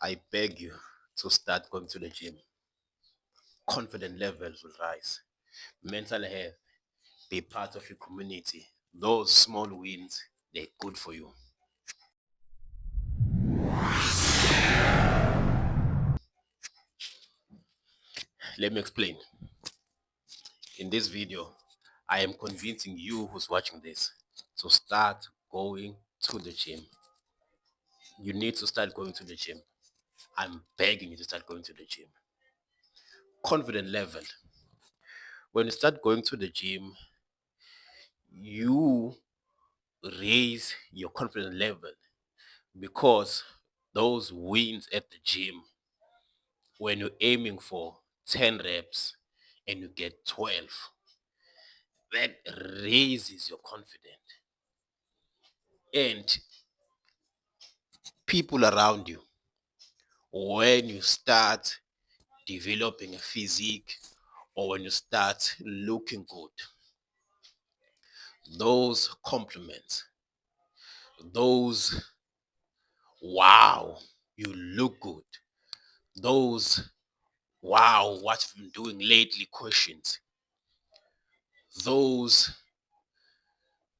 I beg you to start going to the gym. Confident levels will rise. Mental health, be part of your community. Those small wins, they're good for you. Let me explain. In this video, I am convincing you who's watching this to start going to the gym. You need to start going to the gym. I'm begging you to start going to the gym. Confident level. When you start going to the gym, you raise your confidence level because those wins at the gym, when you're aiming for 10 reps and you get 12, that raises your confidence. And people around you, when you start developing a physique or when you start looking good, those compliments, those wow, you look good, those wow, what have you been doing lately questions, those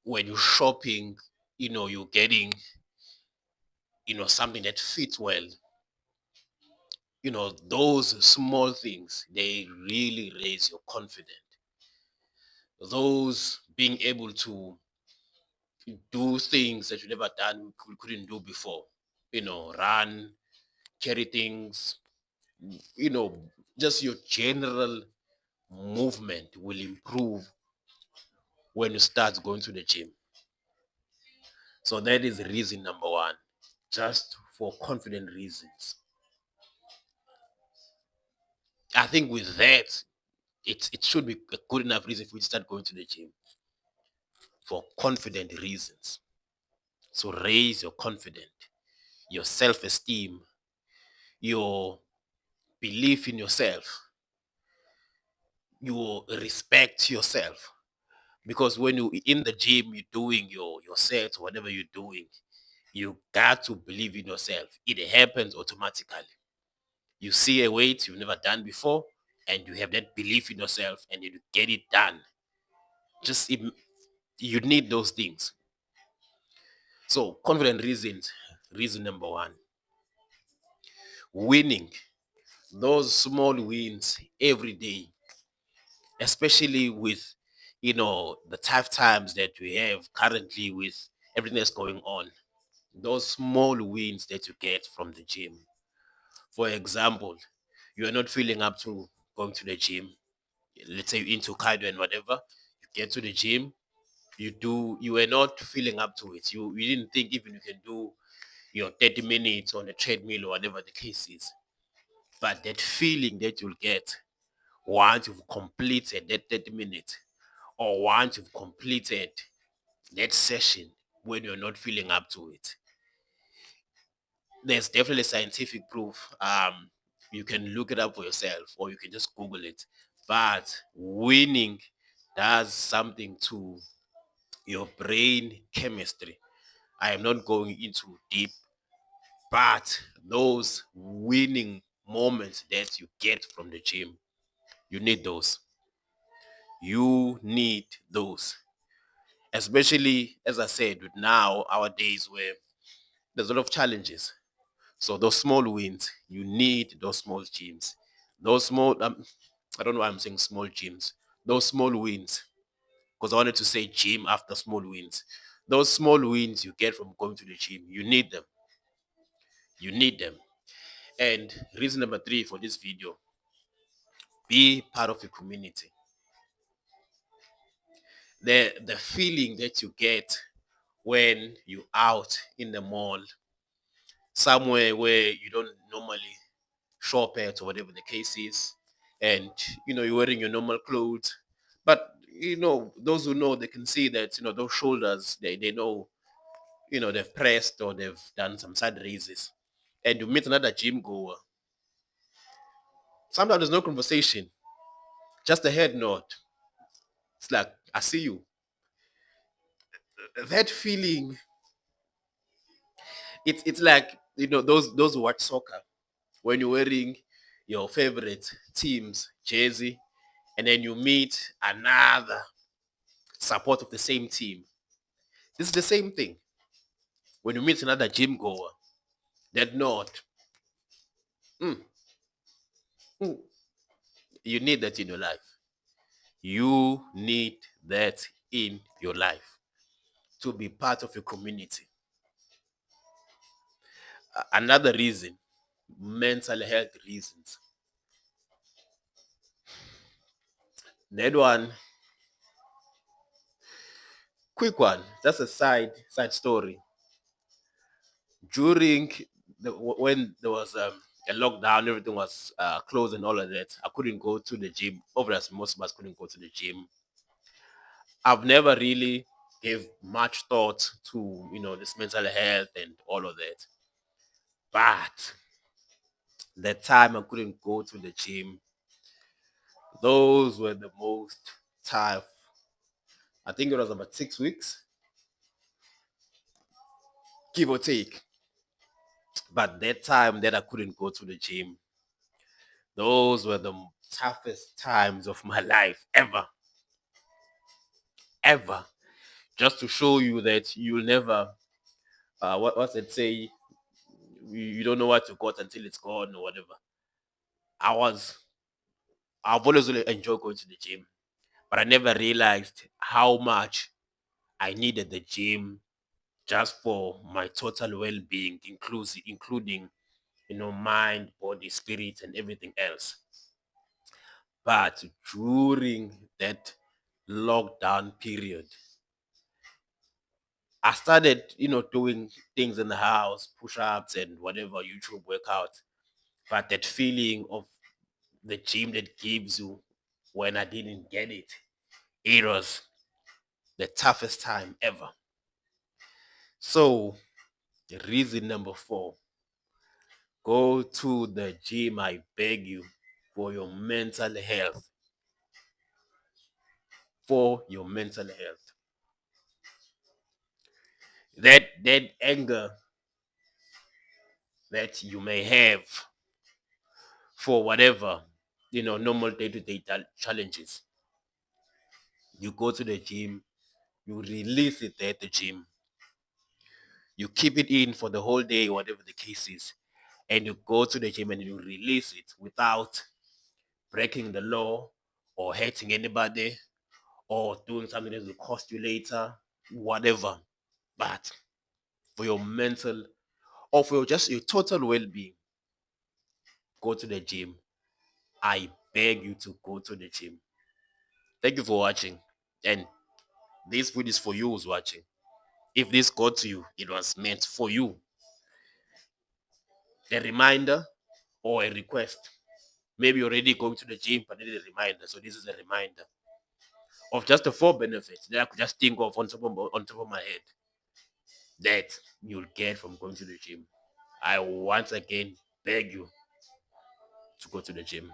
when you're shopping, you're getting, something that fits well, those small things, they really raise your confidence. Those being able to do things that you never done, couldn't do before, run, carry things, you know, just your general movement will improve when you start going to the gym. So that is reason number one, just for confident reasons. I think with that, it should be a good enough reason for you to start going to the gym for confident reasons. So raise your confidence, your self-esteem, your belief in yourself, your respect yourself. Because when you in the gym, you're doing your sets, whatever you're doing, you got to believe in yourself. It happens automatically. You see a weight you've never done before, and you have that belief in yourself, and you get it done. You need those things. So confident reasons. Reason number one, winning. Those small wins every day, especially with the tough times that we have currently with everything that's going on. Those small wins that you get from the gym. For example, you are not feeling up to going to the gym. Let's say you're into cardio and whatever. You get to the gym, you were not feeling up to it. You didn't think even you can do your 30 minutes on a treadmill or whatever the case is. But that feeling that you'll get once you've completed that 30 minutes or once you've completed that session when you're not feeling up to it, there's definitely scientific proof. You can look it up for yourself or you can just Google it. But winning does something to your brain chemistry. I am not going into deep, but those winning moments that you get from the gym, you need those. You need those. Especially, as I said, with now, our days where there's a lot of challenges. So those small wins, you need those small gyms. Those small, I don't know why I'm saying small gyms. Those small wins, because I wanted to say gym after small wins. Those small wins you get from going to the gym, you need them. You need them. And reason number three for this video, be part of a community. The feeling that you get when you out in the mall, somewhere where you don't normally shop at or whatever the case is, and you're wearing your normal clothes, but those who know, they can see that those shoulders, they know, they've pressed or they've done some side raises, and you meet another gym goer. Sometimes there's no conversation, just a head nod. It's like, I see you. That feeling, it's like those who watch soccer. when you're wearing your favorite team's jersey and then you meet another support of the same team. This is the same thing. When you meet another gym goer, that not, mm, mm, you need that in your life. You need that in your life to be part of a community. Another reason, mental health reasons. That one, quick one, just a side story. During when there was a lockdown, everything was closed and all of that. I couldn't go to the gym. Obviously, most of us couldn't go to the gym. I've never really gave much thought to this mental health and all of that. But the time I couldn't go to the gym, those were the most tough. I think it was about 6 weeks, give or take. But that time that I couldn't go to the gym, those were the toughest times of my life ever. Ever. Just to show you that you'll never, what's it say? You don't know what you got until it's gone or whatever. I was, I've always really enjoyed going to the gym, but I never realized how much I needed the gym just for my total well-being, including mind, body, spirit, and everything else. But during that lockdown period, I started, doing things in the house, push-ups and whatever, YouTube workout. But that feeling of the gym that gives you when I didn't get it, it was the toughest time ever. So, reason number 4, go to the gym, I beg you, for your mental health. For your mental health. That anger that you may have for whatever, normal day-to-day challenges. You go to the gym, you release it at the gym. You keep it in for the whole day, whatever the case is, and you go to the gym and you release it without breaking the law or hurting anybody or doing something that will cost you later, whatever. But for your mental or for just your total well-being, go to the gym. I beg you to go to the gym. Thank you for watching. And this food is for you who's watching. If this got to you, it was meant for you. A reminder or a request. Maybe you're already going to the gym, but need a reminder. So this is a reminder of just the 4 benefits that I could just think of on top of my head that you'll get from going to the gym. I once again beg you to go to the gym.